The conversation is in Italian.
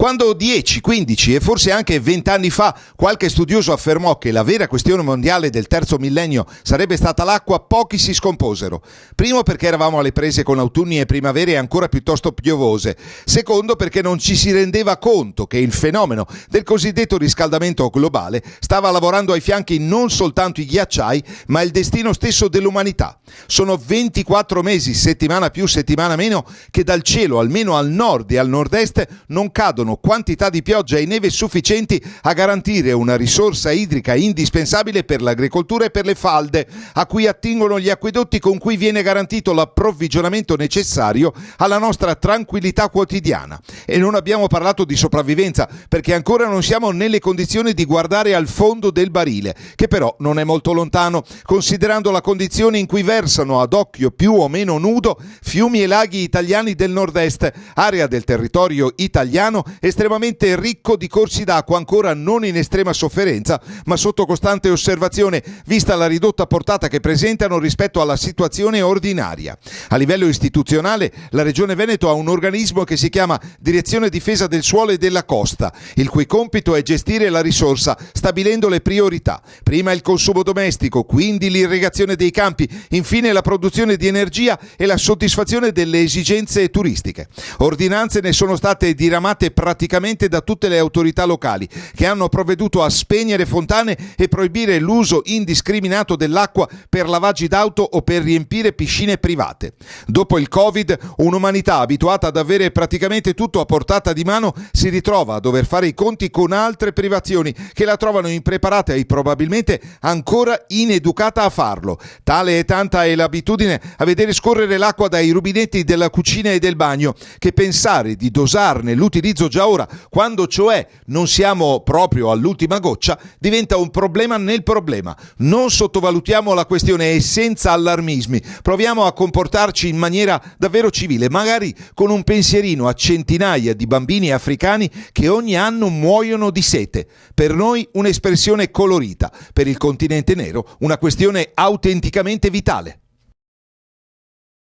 Quando 10, 15 e forse anche 20 anni fa qualche studioso affermò che la vera questione mondiale del terzo millennio sarebbe stata l'acqua, pochi si scomposero. Primo perché eravamo alle prese con autunni e primavere ancora piuttosto piovose. Secondo perché non ci si rendeva conto che il fenomeno del cosiddetto riscaldamento globale stava lavorando ai fianchi non soltanto i ghiacciai, ma il destino stesso dell'umanità. Sono 24 mesi, settimana più settimana meno, che dal cielo, almeno al nord e al nord-est, non cadono quantità di pioggia e neve sufficienti a garantire una risorsa idrica indispensabile per l'agricoltura e per le falde, a cui attingono gli acquedotti con cui viene garantito l'approvvigionamento necessario alla nostra tranquillità quotidiana. E non abbiamo parlato di sopravvivenza, perché ancora non siamo nelle condizioni di guardare al fondo del barile, che però non è molto lontano, considerando la condizione in cui versano ad occhio più o meno nudo fiumi e laghi italiani del nord-est, area del territorio italiano estremamente ricco di corsi d'acqua ancora non in estrema sofferenza, ma sotto costante osservazione, vista la ridotta portata che presentano rispetto alla situazione ordinaria. A livello istituzionale, la Regione Veneto ha un organismo che si chiama Direzione Difesa del Suolo e della Costa, il cui compito è gestire la risorsa, stabilendo le priorità. Prima il consumo domestico, quindi l'irrigazione dei campi, infine la produzione di energia e la soddisfazione delle esigenze turistiche. Ordinanze ne sono state diramate praticamente da tutte le autorità locali, che hanno provveduto a spegnere fontane e proibire l'uso indiscriminato dell'acqua per lavaggi d'auto o per riempire piscine private. Dopo il Covid, un'umanità abituata ad avere praticamente tutto a portata di mano si ritrova a dover fare i conti con altre privazioni che la trovano impreparata e probabilmente ancora ineducata a farlo. Tale e tanta è l'abitudine a vedere scorrere l'acqua dai rubinetti della cucina e del bagno, che pensare di dosarne l'utilizzo già ora, quando cioè non siamo proprio all'ultima goccia, diventa un problema nel problema. Non sottovalutiamo la questione e senza allarmismi proviamo a comportarci in maniera davvero civile, magari con un pensierino a centinaia di bambini africani che ogni anno muoiono di sete. Per noi un'espressione colorita, per il continente nero una questione autenticamente vitale.